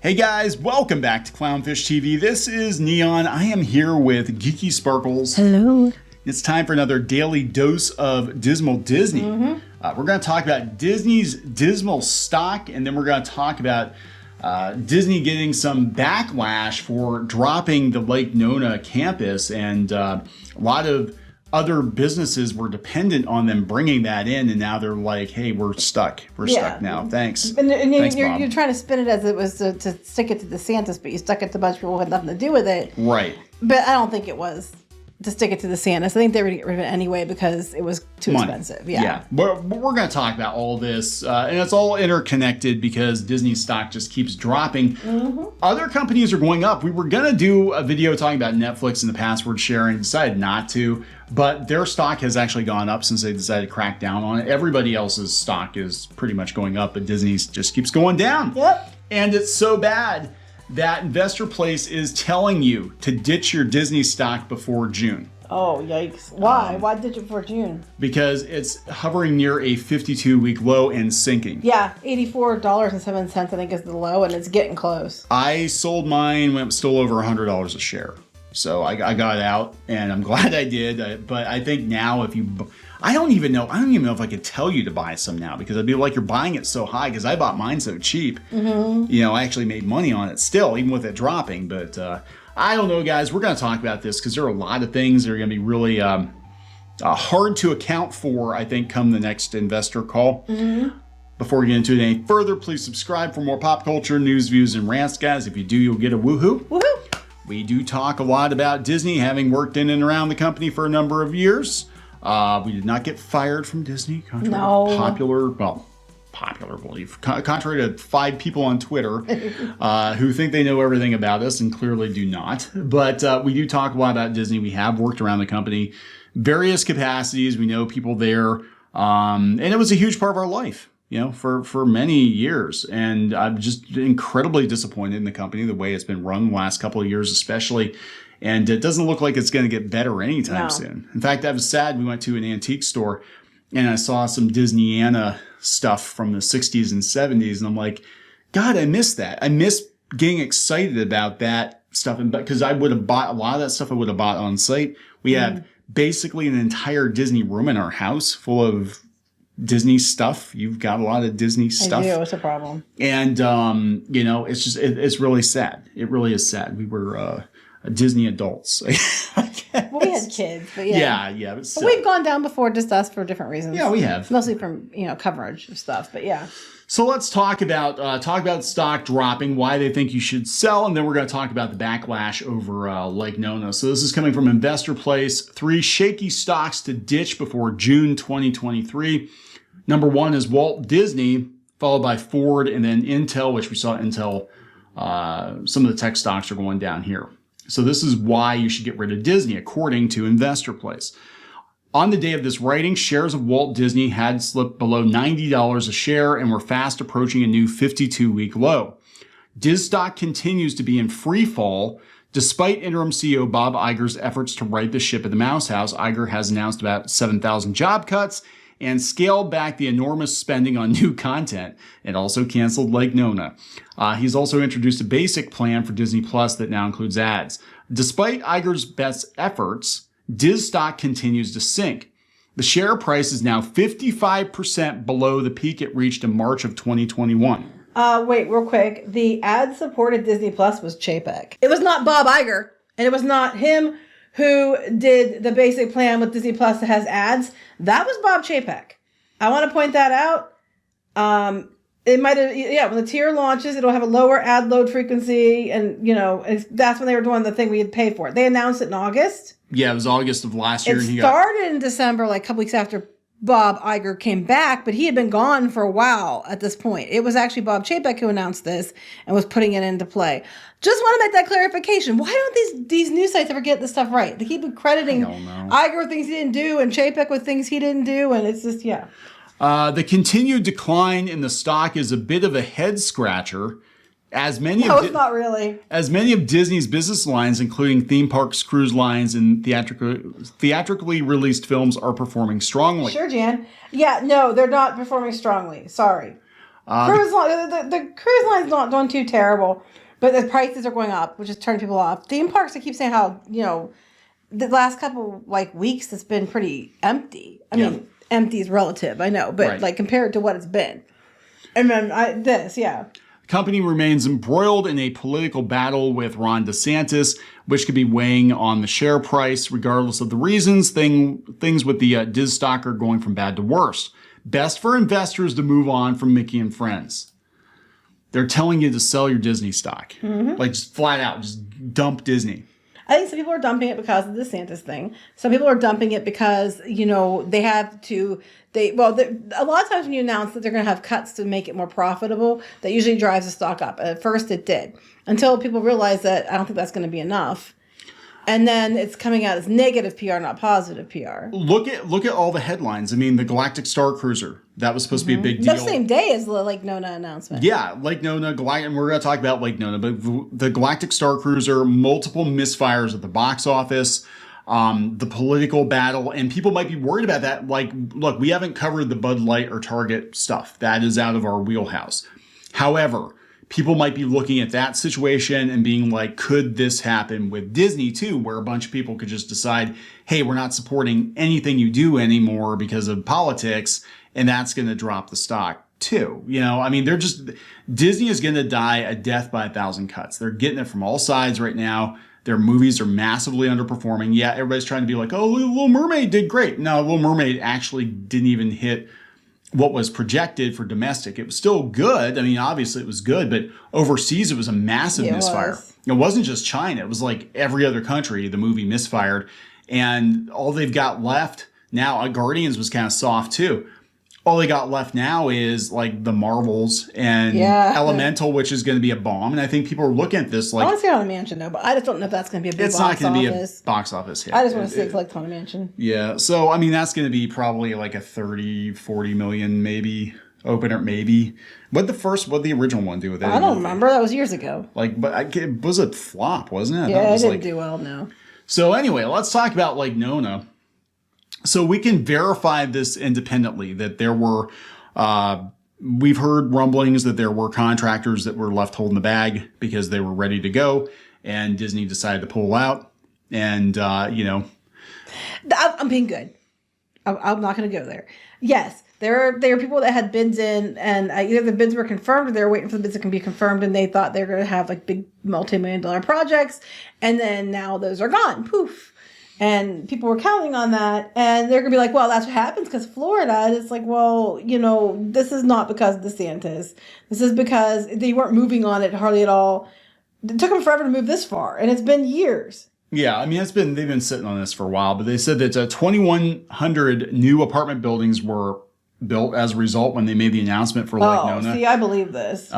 Hey guys, welcome back to Clownfish TV. This is Neon. I am here with Geeky Sparkles. Hello. It's time for another daily dose of Dismal Disney. We're going to talk about Disney's dismal stock, and then we're going to talk about Disney getting some backlash for dropping the Lake Nona campus, and a lot of other businesses were dependent on them bringing that in, and now they're like, hey, we're stuck. We're stuck now. Thanks. And Thanks, you're trying to spin it as it was to stick it to DeSantis, but you stuck it to a bunch of people who had nothing to do with it. Right. But I don't think it was to stick it to DeSantis. I think they were going to get rid of it anyway because it was too expensive. Yeah. We're going to talk about all this, and it's all interconnected because Disney stock just keeps dropping. Other companies are going up. We were going to do a video talking about Netflix and the password sharing, decided not to, but their stock has actually gone up since they decided to crack down on it. Everybody else's stock is pretty much going up, but Disney's just keeps going down. Yep. And it's so bad that Investor Place is telling you to ditch your Disney stock before June. Oh, yikes. Why? Why ditch it before June? Because it's hovering near a 52-week low and sinking. Yeah, $84.07 I think is the low, and it's getting close. I sold mine when it was still over $100 a share. So I got out, and I'm glad I did. But I think now if you... I don't even know if I could tell you to buy some now, because I'd be like, you're buying it so high, because I bought mine so cheap. You know, I actually made money on it still, even with it dropping. But I don't know, guys. We're going to talk about this because there are a lot of things that are going to be really hard to account for, I think, come the next investor call. Before we get into it any further, please subscribe for more pop culture, news, views, and rants, guys. If you do, you'll get a woohoo. Woohoo! We do talk a lot about Disney, having worked in and around the company for a number of years. We did not get fired from Disney, contrary to popular belief. Contrary to 5 people on Twitter who think they know everything about us and clearly do not. But we do talk a lot about Disney. We have worked around the company, various capacities. We know people there. And it was a huge part of our life, you know, for many years. And I'm just incredibly disappointed in the company, the way it's been run the last couple of years, especially. And it doesn't look like it's going to get better anytime soon. In fact, I was sad. We went to an antique store and I saw some Disneyana stuff from the 60s and 70s. And I'm like, God, I miss that. I miss getting excited about that stuff. And because I would have bought a lot of that stuff, I would have bought on site. We have basically an entire Disney room in our house full of Disney stuff. You've got a lot of Disney stuff. I do. It's a problem. And, you know, it's just, it's really sad. It really is sad. We were, Disney adults. Well, we had kids, but yeah. Yeah. But we've gone down before, just us, for different reasons. Yeah, we have. Mostly from, coverage of stuff, but yeah. So let's talk about stock dropping, why they think you should sell, and then we're going to talk about the backlash over Lake Nona. So this is coming from Investor Place. 3 shaky stocks to ditch before June 2023. Number 1 is Walt Disney, followed by Ford, and then Intel, which we saw Intel. Some of the tech stocks are going down here. So this is why you should get rid of Disney, according to Investor Place. On the day of this writing, shares of Walt Disney had slipped below $90 a share and were fast approaching a new 52-week low. Diz stock continues to be in free fall. Despite interim CEO Bob Iger's efforts to right the ship at the Mouse House, Iger has announced about 7,000 job cuts and scaled back the enormous spending on new content, and also canceled Lake Nona. He's also introduced a basic plan for Disney Plus that now includes ads. Despite Iger's best efforts, Diz stock continues to sink. The share price is now 55% below the peak it reached in March of 2021. Wait, real quick. The ad-supported Disney Plus was Chapek. It was not Bob Iger, and it was not him who did the basic plan with Disney Plus that has ads. That was Bob Chapek. I want to point that out. It might have, when the tier launches, it'll have a lower ad load frequency, and, that's when they were doing the thing we had paid for it. They announced it in August. Yeah, it was August of last year. It started in December, like a couple weeks after Bob Iger came back, but he had been gone for a while at this point. It was actually Bob Chapek who announced this and was putting it into play. Just want to make that clarification. Why don't these news sites ever get this stuff right? They keep crediting Iger with things he didn't do and Chapek with things he didn't do, and it's just, The continued decline in the stock is a bit of a head scratcher. It's not really. As many of Disney's business lines, including theme parks, cruise lines, and theatrically released films, are performing strongly. Sure, Jan. Yeah, no, they're not performing strongly. Sorry. Cruise line, the cruise line's not doing too terrible, but the prices are going up, which is turning people off. Theme parks, I keep saying how, the last couple weeks it's been pretty empty. I mean, empty is relative, I know, but compared to what it's been. And then Company remains embroiled in a political battle with Ron DeSantis, which could be weighing on the share price regardless of the reasons. Things with the Diz stock are going from bad to worse. Best for investors to move on from Mickey and Friends. They're telling you to sell your Disney stock. Like, just flat out, just dump Disney. I think some people are dumping it because of the DeSantis thing. Some people are dumping it because, they have to, a lot of times when you announce that they're going to have cuts to make it more profitable, that usually drives the stock up. At first it did. Until people realize that I don't think that's going to be enough. And then it's coming out as negative PR, not positive PR. Look at all the headlines. I mean, the Galactic Star Cruiser, that was supposed to be a big deal. The same day as the Lake Nona announcement. Yeah, Lake Nona, and we're going to talk about Lake Nona, but the Galactic Star Cruiser, multiple misfires at the box office, the political battle, and people might be worried about that. Like, look, we haven't covered the Bud Light or Target stuff. That is out of our wheelhouse. However, people might be looking at that situation and being like, could this happen with Disney too, where a bunch of people could just decide, hey, we're not supporting anything you do anymore because of politics, and that's going to drop the stock too. I mean, Disney is going to die a death by 1,000 cuts. They're getting it from all sides right now. Their movies are massively underperforming. Yeah, everybody's trying to be like, oh, Little Mermaid did great. No, Little Mermaid actually didn't even hit what was projected for domestic. It was still good. I mean, obviously it was good, but overseas it was a massive misfire. It wasn't just China. It was like every other country the movie misfired. And all they've got left now, Guardians was kind of soft too. All they got left now is like the Marvels and Elemental, which is going to be a bomb. And I think people are looking at this like... I want to see Haunted Mansion though, but I just don't know if that's going to be a big box office. It's not going to be a box office hit. I just want to see it like Haunted Mansion. Yeah, so I mean, that's going to be probably like a 30, 40 million maybe opener, maybe. What the original one do with it? I don't remember. That was years ago. But it was a flop, wasn't it? Yeah, it didn't do well, no. So anyway, let's talk about Lake Nona. So we can verify this independently, that there were, we've heard rumblings that there were contractors that were left holding the bag because they were ready to go and Disney decided to pull out. And, I'm being good. I'm not going to go there. Yes, there are people that had bids in and either the bids were confirmed or they were waiting for the bids that can be confirmed and they thought they were going to have like big multi-million-dollar projects. And then now those are gone. Poof. And people were counting on that. And they're going to be like, well, that's what happens because Florida. And it's like, well, this is not because of DeSantis. This is because they weren't moving on it hardly at all. It took them forever to move this far. And it's been years. Yeah, I mean, they've been sitting on this for a while. But they said that 2,100 new apartment buildings were built as a result when they made the announcement for Lake Nona. See, I believe this.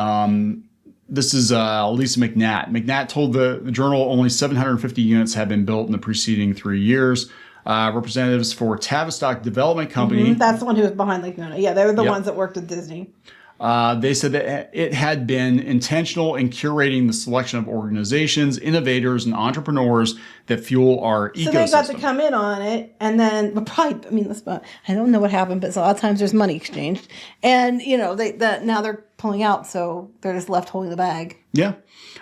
This is Lisa McNatt. McNatt told the Journal only 750 units have been built in the preceding 3 years. Representatives for Tavistock Development Company. That's the one who was behind Lake Nona. Yeah, they were the ones that worked at Disney. They said that it had been intentional in curating the selection of organizations, innovators, and entrepreneurs that fuel our ecosystem. So they got to come in on it, and then, but probably, I mean, I don't know what happened, but a lot of times there's money exchanged, and now they're pulling out, so they're just left holding the bag. Yeah.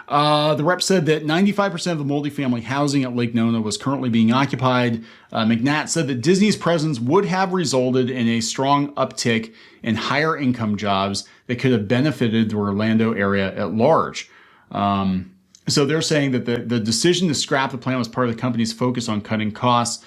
The rep said that 95% of the multifamily housing at Lake Nona was currently being occupied. McNatt said that Disney's presence would have resulted in a strong uptick in higher income jobs that could have benefited the Orlando area at large. So they're saying that the decision to scrap the plan was part of the company's focus on cutting costs,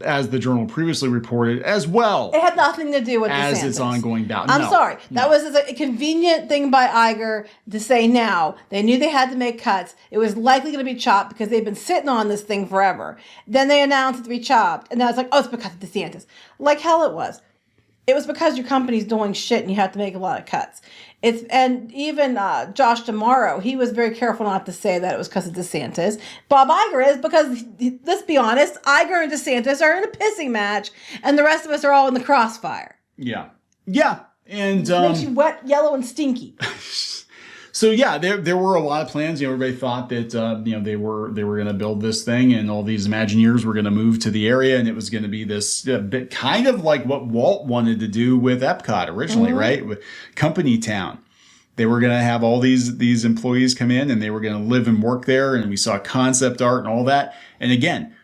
as the Journal previously reported, as well. It had nothing to do with as DeSantis. its ongoing battle. I'm sorry. That was a convenient thing by Iger to say now. They knew they had to make cuts. It was likely going to be chopped because they've been sitting on this thing forever. Then they announced it to be chopped. And now it's like, oh, it's because of DeSantis. Like hell it was. It was because your company's doing shit and you have to make a lot of cuts. And even Josh D'Amaro, he was very careful not to say that it was because of DeSantis. Bob Iger is because, let's be honest, Iger and DeSantis are in a pissing match and the rest of us are all in the crossfire. Yeah. Yeah. And it makes you wet, yellow, and stinky. So yeah, there were a lot of plans. Everybody thought that they were going to build this thing, and all these Imagineers were going to move to the area, and it was going to be this bit kind of like what Walt wanted to do with Epcot originally, right? With Company Town. They were going to have all these employees come in, and they were going to live and work there, and we saw concept art and all that. And again,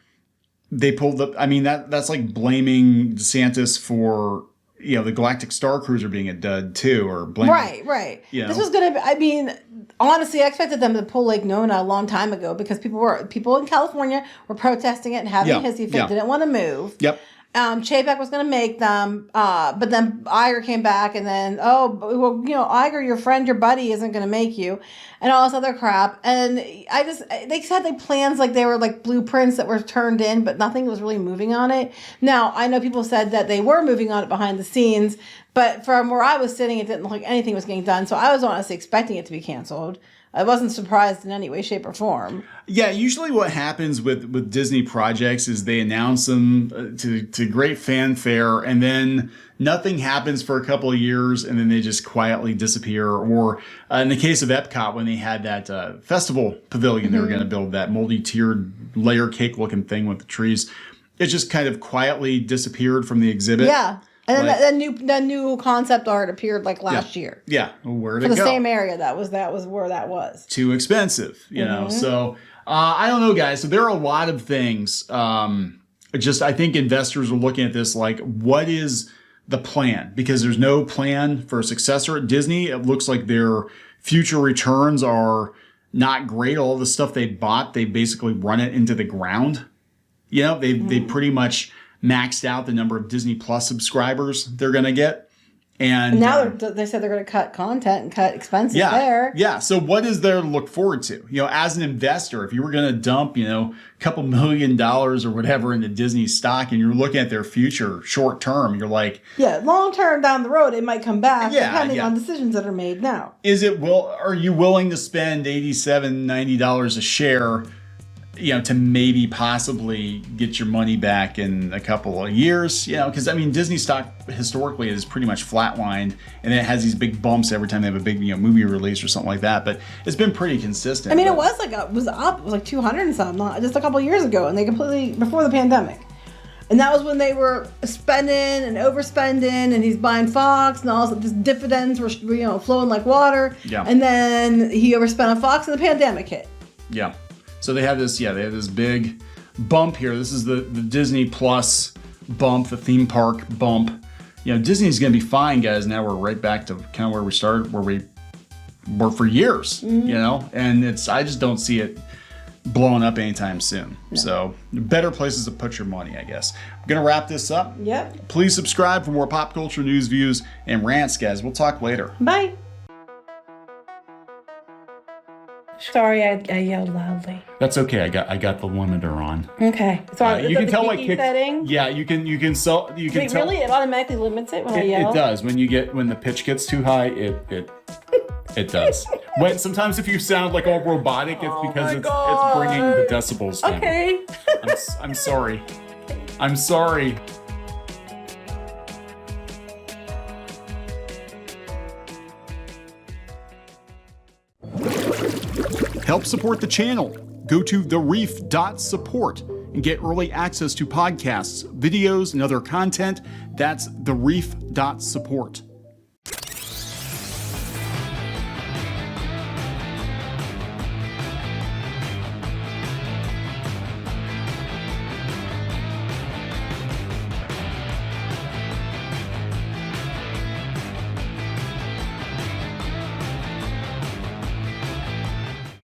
they pulled up. I mean, that's like blaming DeSantis for the Galactic Star Cruiser being a dud too, or blaming. Right. This was gonna be. I mean, honestly, I expected them to pull Lake Nona a long time ago because people in California were protesting it and having a hissy fit, didn't want to move. Yep. Chapek was going to make them, but then Iger came back, and then Iger, your friend, your buddy, isn't going to make you, and all this other crap. And they said they plans like they were like blueprints that were turned in, but nothing was really moving on it. Now I know people said that they were moving on it behind the scenes, but from where I was sitting, it didn't look like anything was getting done. So I was honestly expecting it to be canceled. I wasn't surprised in any way, shape, or form. Yeah, usually what happens with Disney projects is they announce them to great fanfare, and then nothing happens for a couple of years, and then they just quietly disappear. Or in the case of Epcot, when they had that festival pavilion, they were going to build that multi-tiered layer cake-looking thing with the trees. It just kind of quietly disappeared from the exhibit. Yeah. And then that new concept art appeared like last year. Yeah, where'd it go? For go? the same area. That was where that was. Too expensive, know. So I don't know, guys. So there are a lot of things. I think investors are looking at this like, what is the plan? Because there's no plan for a successor at Disney. It looks like their future returns are not great. All the stuff they bought, they basically run it into the ground. They pretty much maxed out the number of Disney Plus subscribers they're going to get. And now they said they're going to cut content and cut expenses there. Yeah. So what is there to look forward to? As an investor, if you were going to dump, a couple $1 million or whatever into Disney stock, and you're looking at their future short term, you're like, long term down the road, it might come back depending on decisions that are made now. Are you willing to spend $87, $90 a share, to maybe possibly get your money back in a couple of years, because Disney stock historically is pretty much flatlined, and it has these big bumps every time they have a big, movie release or something like that. But it's been pretty consistent. It was up. It was like 200 and something just a couple of years ago, and they completely before the pandemic. And that was when they were spending and overspending, and he's buying Fox, and all this dividends were flowing like water. Yeah. And then he overspent on Fox, and the pandemic hit. Yeah. So they have this big bump here. This is the Disney Plus bump, the theme park bump. Disney's going to be fine, guys. Now we're right back to kind of where we started, where we were for years, and I just don't see it blowing up anytime soon. No. So better places to put your money, I guess. I'm going to wrap this up. Yep. Please subscribe for more pop culture news, views, and rants, guys. We'll talk later. Bye. Sorry, I yelled loudly. That's okay. I got the limiter on. Okay. So you can tell my kick setting. Yeah, you can Wait, tell. Really? It automatically limits it when I yell? It does. When the pitch gets too high, it does. Sometimes if you sound like all robotic, it's because it's bringing the decibels down. Okay. I'm sorry. I'm sorry. Help support the channel. Go to thereef.support and get early access to podcasts, videos, and other content. That's thereef.support.